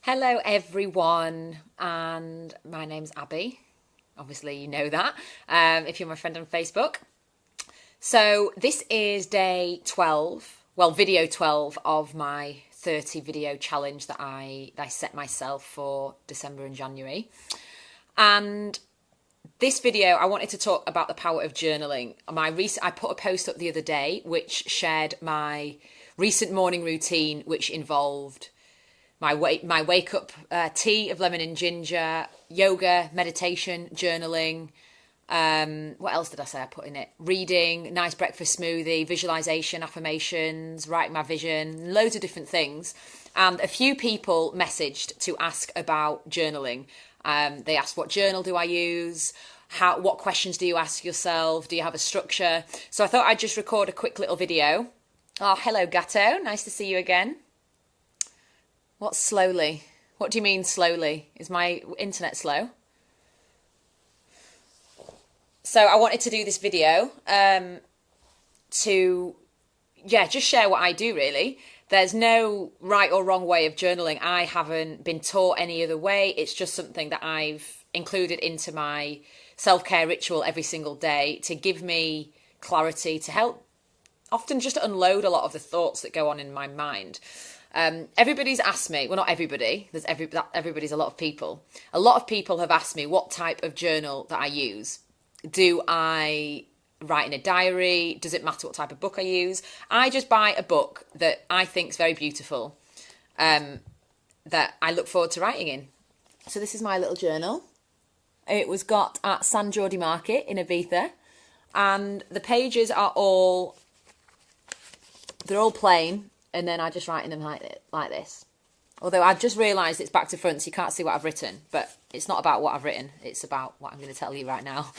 Hello, everyone, and my name's Abby. Obviously, you know that if you're my friend on Facebook. So, this is day 12, well, video 12 of my 30 video challenge that I set myself for December and January. And this video, I wanted to talk about the power of journaling. I put a post up the other day which shared my recent morning routine, which involved my wake up tea of lemon and ginger, yoga, meditation, journaling. What else did I say I put in it? Reading, nice breakfast smoothie, visualization, affirmations, writing my vision, loads of different things. And a few people messaged to ask about journaling. They asked, what journal do I use? What questions do you ask yourself? Do you have a structure? So I thought I'd just record a quick little video. Oh, hello, Gatto. Nice to see you again. What's slowly? What do you mean slowly? Is my internet slow? So I wanted to do this video to, just share what I do really. There's no right or wrong way of journaling. I haven't been taught any other way. It's just something that I've included into my self-care ritual every single day to give me clarity, to help often just unload a lot of the thoughts that go on in my mind. Everybody's asked me, well, not everybody, everybody's a lot of people. A lot of people have asked me what type of journal that I use. Do I write in a diary? Does it matter what type of book I use? I just buy a book that I think is very beautiful, that I look forward to writing in. So this is my little journal. It was got at San Jordi Market in Ibiza, and the pages are all plain. And then I just write in them like this. Although I've just realised it's back to front, so you can't see what I've written. But it's not about what I've written. It's about what I'm going to tell you right now.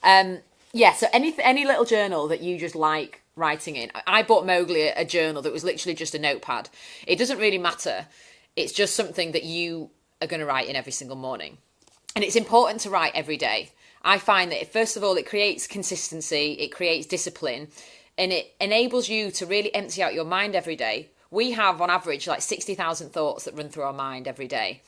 So any little journal that you just like writing in. I bought Mowgli a journal that was literally just a notepad. It doesn't really matter. It's just something that you are going to write in every single morning. And it's important to write every day. I find that, first of all, it creates consistency. It creates discipline. And it enables you to really empty out your mind every day. We have, on average, like 60,000 thoughts that run through our mind every day.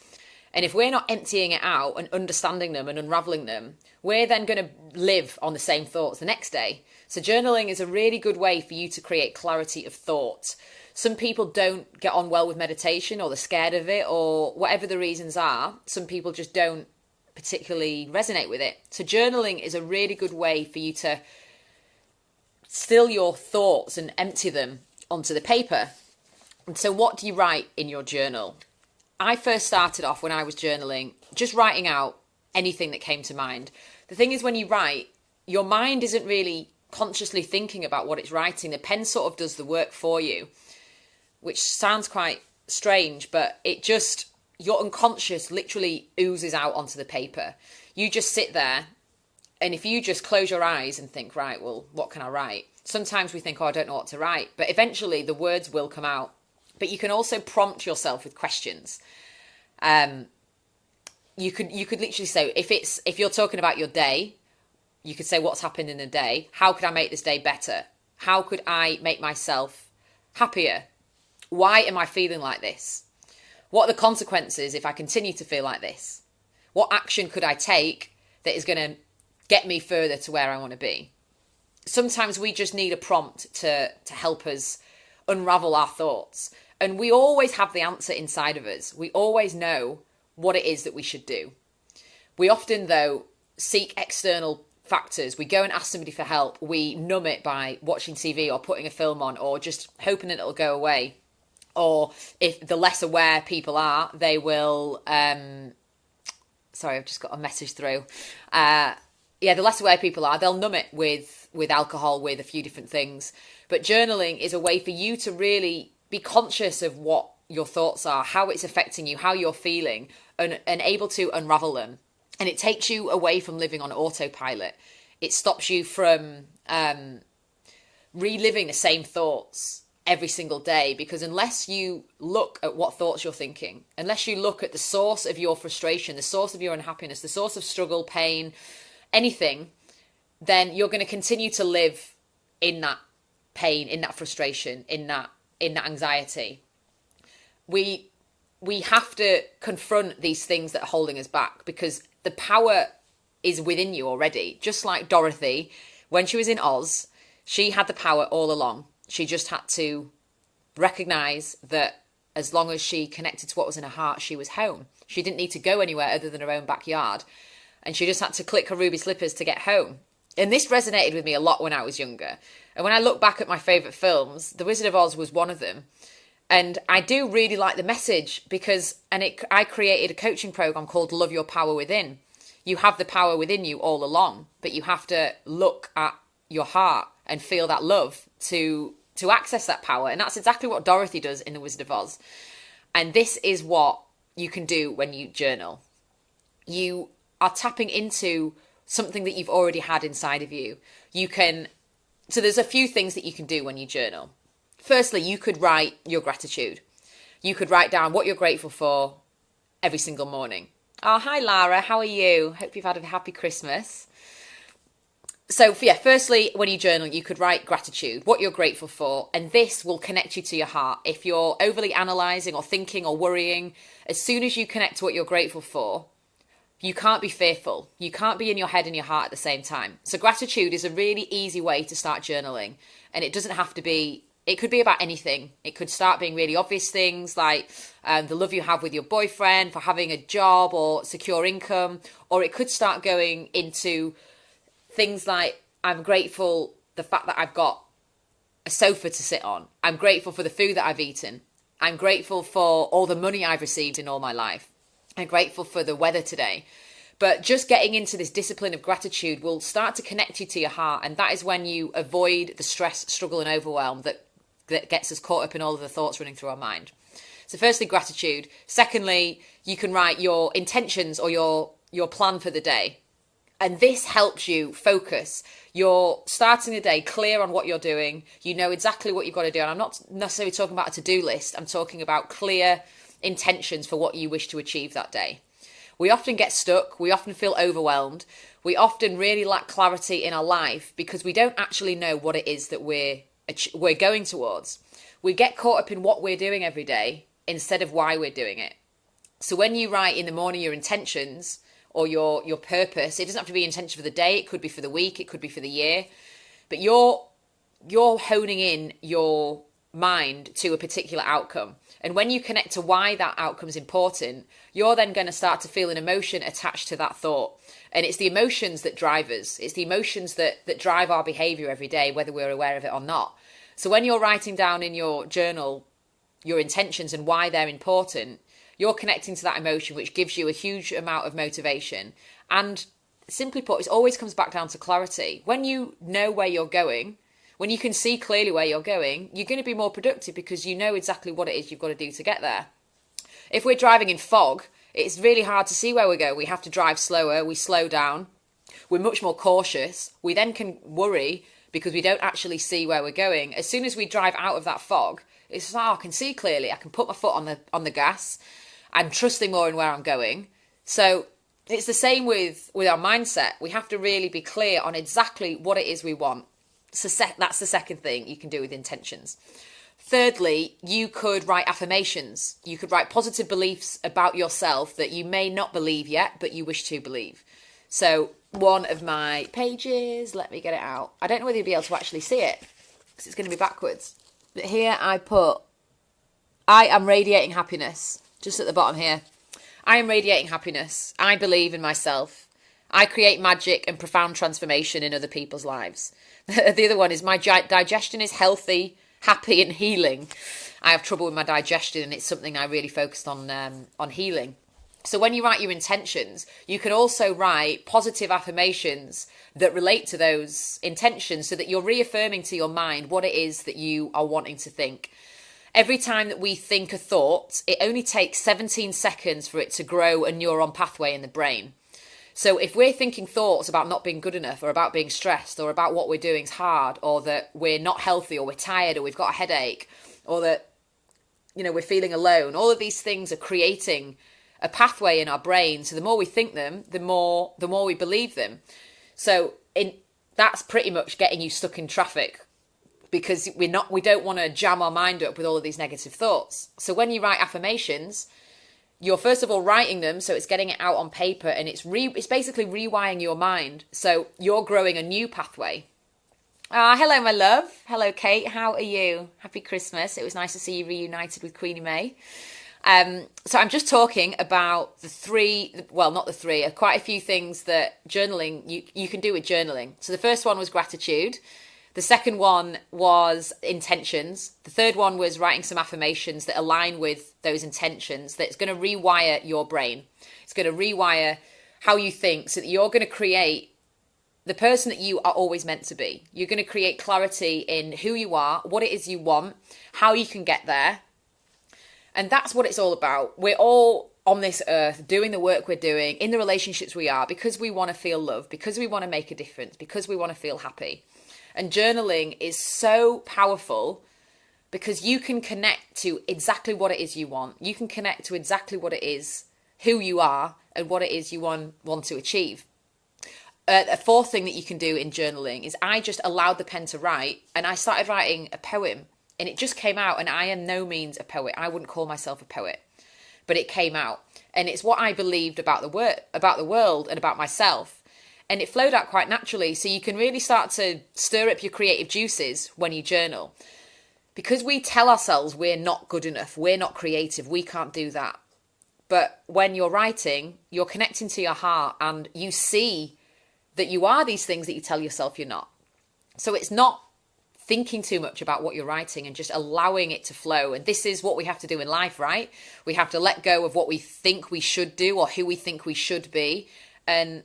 And if we're not emptying it out and understanding them and unraveling them, we're then going to live on the same thoughts the next day. So journaling is a really good way for you to create clarity of thought. Some people don't get on well with meditation, or they're scared of it, or whatever the reasons are. Some people just don't particularly resonate with it. So journaling is a really good way for you to still your thoughts and empty them onto the paper. And so what do you write in your journal? I first started off, when I was journaling, just writing out anything that came to mind. The thing is, when you write, your mind isn't really consciously thinking about what it's writing. The pen sort of does the work for you, which sounds quite strange, but your unconscious literally oozes out onto the paper. You just sit there. And if you just close your eyes and think, right, well, what can I write? Sometimes we think, I don't know what to write. But eventually the words will come out. But you can also prompt yourself with questions. You could literally say, if you're talking about your day, you could say, what's happened in the day? How could I make this day better? How could I make myself happier? Why am I feeling like this? What are the consequences if I continue to feel like this? What action could I take that is going to get me further to where I want to be? Sometimes we just need a prompt to help us unravel our thoughts. And we always have the answer inside of us. We always know what it is that we should do. We often, though, seek external factors. We go and ask somebody for help. We numb it by watching TV or putting a film on, or just hoping that it'll go away. Or if the less aware people are, they will... Sorry, I've just got a message through. The less aware people are, they'll numb it with alcohol, with a few different things. But journaling is a way for you to really be conscious of what your thoughts are, how it's affecting you, how you're feeling, and able to unravel them. And it takes you away from living on autopilot. It stops you from reliving the same thoughts every single day, because unless you look at what thoughts you're thinking, unless you look at the source of your frustration, the source of your unhappiness, the source of struggle, pain, anything, then you're going to continue to live in that pain, in that frustration, in that anxiety. We we have to confront these things that are holding us back, because the power is within you already. Just like Dorothy, when she was in Oz, she had the power all along. She just had to recognize that as long as she connected to what was in her heart, she was home. She didn't need to go anywhere other than her own backyard. And she just had to click her ruby slippers to get home. And this resonated with me a lot when I was younger. And when I look back at my favourite films, The Wizard of Oz was one of them. And I do really like the message because, I created a coaching program called Love Your Power Within. You have the power within you all along, but you have to look at your heart and feel that love to access that power. And that's exactly what Dorothy does in The Wizard of Oz. And this is what you can do when you journal. You are tapping into something that you've already had inside of you. So there's a few things that you can do when you journal. Firstly, you could write your gratitude. You could write down what you're grateful for every single morning. Oh, hi Lara, how are you? Hope you've had a happy Christmas. So firstly, when you journal, you could write gratitude, what you're grateful for, and this will connect you to your heart. If you're overly analysing or thinking or worrying, as soon as you connect to what you're grateful for, you can't be fearful. You can't be in your head and your heart at the same time. So gratitude is a really easy way to start journaling. And it doesn't have to be, it could be about anything. It could start being really obvious things like the love you have with your boyfriend, for having a job or secure income. Or it could start going into things like, I'm grateful the fact that I've got a sofa to sit on. I'm grateful for the food that I've eaten. I'm grateful for all the money I've received in all my life. I'm grateful for the weather today. But just getting into this discipline of gratitude will start to connect you to your heart. And that is when you avoid the stress, struggle and overwhelm that gets us caught up in all of the thoughts running through our mind. So firstly, gratitude. Secondly, you can write your intentions or your plan for the day. And this helps you focus. You're starting the day clear on what you're doing. You know exactly what you've got to do. And I'm not necessarily talking about a to-do list. I'm talking about clear intentions for what you wish to achieve that day. We often get stuck. We often feel overwhelmed. We often really lack clarity in our life because we don't actually know what it is that we're going towards. We get caught up in what we're doing every day instead of why we're doing it. So when you write in the morning your intentions or your purpose, it doesn't have to be intention for the day. It could be for the week. It could be for the year. But you're honing in your mind to a particular outcome. And when you connect to why that outcome is important, you're then going to start to feel an emotion attached to that thought. And it's the emotions that drive us. It's the emotions that drive our behavior every day, whether we're aware of it or not. So when you're writing down in your journal your intentions and why they're important, you're connecting to that emotion, which gives you a huge amount of motivation. And simply put, it always comes back down to clarity. When you know where you're going, when you can see clearly where you're going, you're going to be more productive because you know exactly what it is you've got to do to get there. If we're driving in fog, it's really hard to see where we go. We have to drive slower. We slow down. We're much more cautious. We then can worry because we don't actually see where we're going. As soon as we drive out of that fog, it's I can see clearly. I can put my foot on the gas. I'm trusting more in where I'm going. So it's the same with our mindset. We have to really be clear on exactly what it is we want. So that's the second thing you can do with intentions. Thirdly, you could write affirmations. You could write positive beliefs about yourself that you may not believe yet, but you wish to believe. So one of my pages, let me get it out. I don't know whether you'll be able to actually see it because it's going to be backwards. But here I put, I am radiating happiness. Just at the bottom here. I am radiating happiness. I believe in myself. I create magic and profound transformation in other people's lives. The other one is my digestion is healthy, happy and healing. I have trouble with my digestion and it's something I really focused on healing. So when you write your intentions, you can also write positive affirmations that relate to those intentions so that you're reaffirming to your mind what it is that you are wanting to think. Every time that we think a thought, it only takes 17 seconds for it to grow a neuron pathway in the brain. So if we're thinking thoughts about not being good enough or about being stressed or about what we're doing is hard or that we're not healthy or we're tired or we've got a headache or that, we're feeling alone, all of these things are creating a pathway in our brain. So the more we think them, the more we believe them. So that's pretty much getting you stuck in traffic because we don't want to jam our mind up with all of these negative thoughts. So when you write affirmations, you're first of all writing them, so it's getting it out on paper, and it's basically rewiring your mind. So you're growing a new pathway. Hello, my love. Hello, Kate. How are you? Happy Christmas. It was nice to see you reunited with Queenie May. So I'm just talking about quite a few things that journaling, you can do with journaling. So the first one was gratitude. The second one was intentions. The third one was writing some affirmations that align with those intentions. That's going to rewire your brain. It's going to rewire how you think, so that you're going to create the person that you are always meant to be. You're going to create clarity in who you are, what it is you want, how you can get there. And that's what it's all about. We're all on this earth doing the work we're doing, in the relationships we are, because we want to feel love, because we want to make a difference, because we want to feel happy. And journaling is so powerful because you can connect to exactly what it is you want. You can connect to exactly what it is, who you are, and what it is you want to achieve. A fourth thing that you can do in journaling is I just allowed the pen to write, and I started writing a poem, and it just came out. And I am no means a poet. I wouldn't call myself a poet, but it came out, and it's what I believed about the world and about myself. And it flowed out quite naturally. So you can really start to stir up your creative juices when you journal. Because we tell ourselves we're not good enough, we're not creative, we can't do that. But when you're writing, you're connecting to your heart, and you see that you are these things that you tell yourself you're not. So it's not thinking too much about what you're writing and just allowing it to flow. And this is what we have to do in life, right? We have to let go of what we think we should do or who we think we should be. And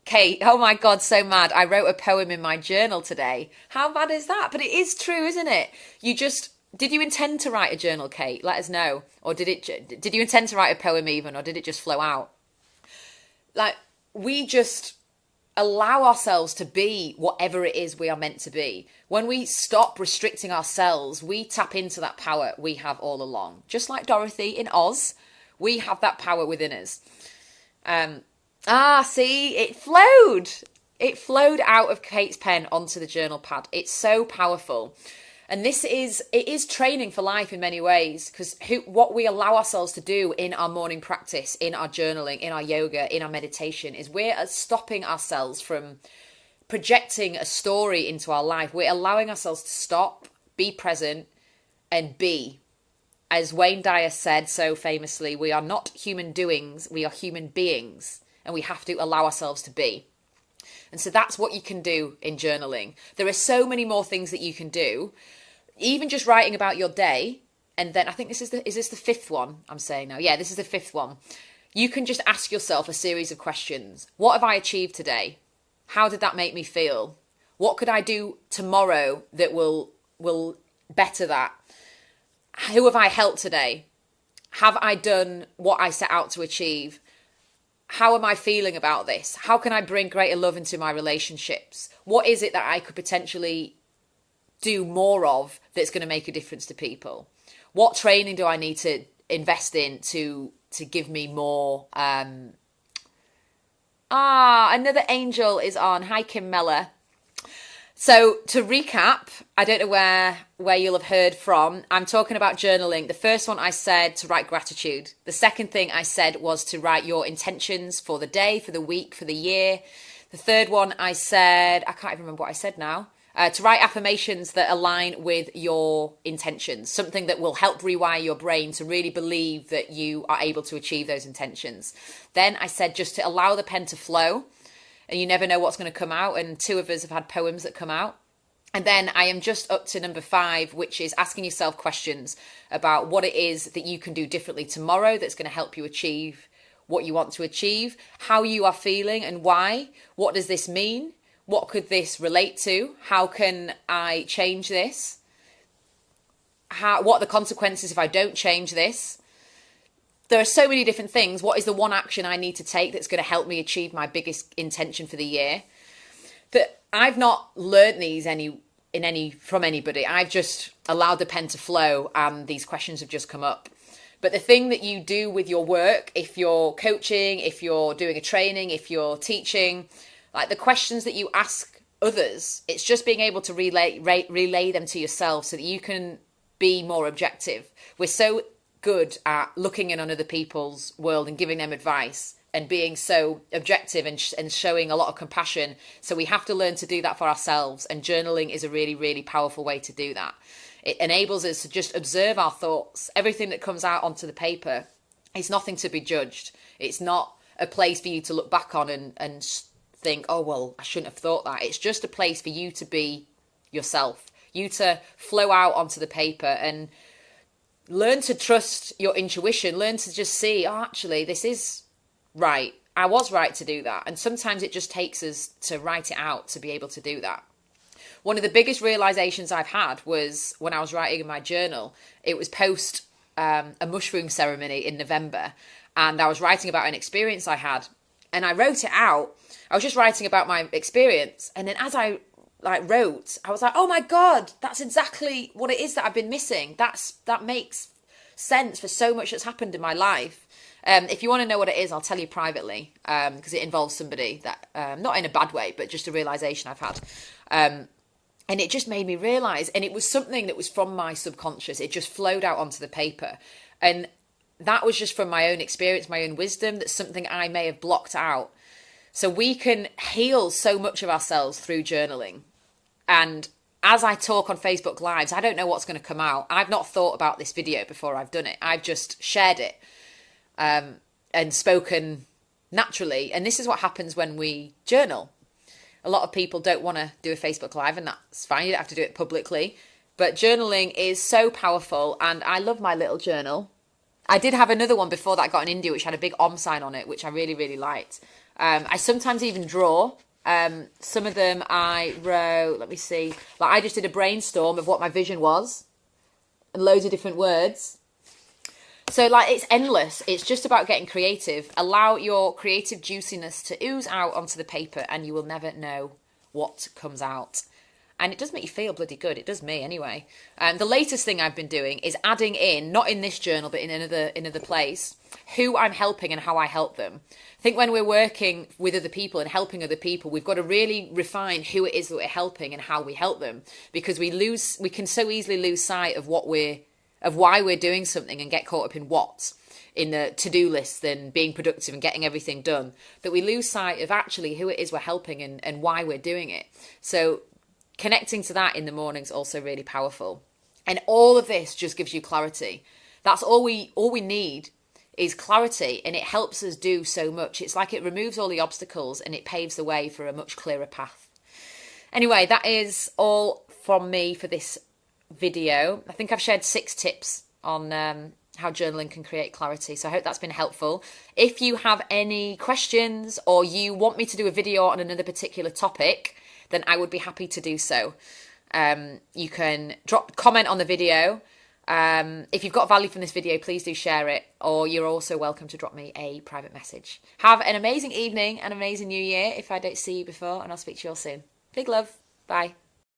Kate, oh my God, so mad. I wrote a poem in my journal today. How mad is that? But it is true, isn't it? Did you intend to write a journal, Kate? Let us know. Or did you intend to write a poem even, or did it just flow out? Like, we just allow ourselves to be whatever it is we are meant to be. When we stop restricting ourselves, we tap into that power we have all along. Just like Dorothy in Oz, we have that power within us. See, it flowed. It flowed out of Kate's pen onto the journal pad. It's so powerful. And it is training for life in many ways, because what we allow ourselves to do in our morning practice, in our journaling, in our yoga, in our meditation, is we're stopping ourselves from projecting a story into our life. We're allowing ourselves to stop, be present, and be. As Wayne Dyer said so famously, we are not human doings, we are human beings. And we have to allow ourselves to be. And so that's what you can do in journaling. There are so many more things that you can do. Even just writing about your day. And then I think is this the fifth one I'm saying now? Yeah, this is the fifth one. You can just ask yourself a series of questions. What have I achieved today? How did that make me feel? What could I do tomorrow that will better that? Who have I helped today? Have I done what I set out to achieve? How am I feeling about this? How can I bring greater love into my relationships? What is it that I could potentially do more of that's going to make a difference to people? What training do I need to invest in to give me more? Another angel is on. Hi, Kim Meller. So to recap, I don't know where you'll have heard from. I'm talking about journaling. The first one I said to write gratitude. The second thing I said was to write your intentions for the day, for the week, for the year. The third one I said, I can't even remember what I said now. To write affirmations that align with your intentions. Something that will help rewire your brain to really believe that you are able to achieve those intentions. Then I said just to allow the pen to flow. And you never know what's going to come out. And two of us have had poems that come out. And then I am just up to number 5, which is asking yourself questions about what it is that you can do differently tomorrow that's going to help you achieve what you want to achieve, how you are feeling and why. What does this mean? What could this relate to? How can I change this? What are the consequences if I don't change this? There are so many different things. What is the one action I need to take that's going to help me achieve my biggest intention for the year? But I've not learned these from anybody. I've just allowed the pen to flow, and these questions have just come up. But the thing that you do with your work, if you're coaching, if you're doing a training, if you're teaching, like the questions that you ask others, it's just being able to relay them to yourself so that you can be more objective. We're so good at looking in on other people's world and giving them advice and being so objective and showing a lot of compassion. So we have to learn to do that for ourselves. And journaling is a really, really powerful way to do that. It enables us to just observe our thoughts. Everything that comes out onto the paper is nothing to be judged. It's not a place for you to look back on and think, oh, well, I shouldn't have thought that. It's just a place for you to be yourself, you to flow out onto the paper and learn to trust your intuition, learn to just see, oh, actually, this is right. I was right to do that. And sometimes it just takes us to write it out to be able to do that. One of the biggest realizations I've had was when I was writing in my journal. It was post a mushroom ceremony in November, and I was writing about an experience I had, and I wrote it out. I was just writing about my experience, and then as I wrote, I was like, oh my God, that's exactly what it is that I've been missing. That makes sense for so much that's happened in my life. If you want to know what it is, I'll tell you privately, because it involves somebody that, not in a bad way, but just a realization I've had. And it just made me realize, and it was something that was from my subconscious. It just flowed out onto the paper. And that was just from my own experience, my own wisdom. That's something I may have blocked out. So we can heal so much of ourselves through journaling. And as I talk on Facebook Lives, I don't know what's going to come out. I've not thought about this video before I've done it. I've just shared it and spoken naturally. And this is what happens when we journal. A lot of people don't want to do a Facebook Live, and that's fine. You don't have to do it publicly. But journaling is so powerful, and I love my little journal. I did have another one before that I got in India, which had a big Om sign on it, which I really, really liked. I sometimes even draw. Some of them I wrote, let me see. Like I just did a brainstorm of what my vision was, and loads of different words. So like it's endless. It's just about getting creative. Allow your creative juiciness to ooze out onto the paper, and you will never know what comes out. And it does make you feel bloody good. It does me anyway. The latest thing I've been doing is adding in, not in this journal, but in another place, who I'm helping and how I help them. I think when we're working with other people and helping other people, we've got to really refine who it is that we're helping and how we help them, because we can so easily lose sight of why we're doing something and get caught up in the to-do list and being productive and getting everything done, that we lose sight of actually who it is we're helping and why we're doing it. So connecting to that in the morning is also really powerful. And all of this just gives you clarity. That's all we need is clarity, and it helps us do so much. It's like it removes all the obstacles and it paves the way for a much clearer path. Anyway, that is all from me for this video. I think I've shared 6 tips on how journaling can create clarity, so I hope that's been helpful. If you have any questions or you want me to do a video on another particular topic, then I would be happy to do so. You can comment on the video. If you've got value from this video, please do share it, or you're also welcome to drop me a private message. Have an amazing evening and amazing new year if I don't see you before, and I'll speak to you all soon. Big love. Bye.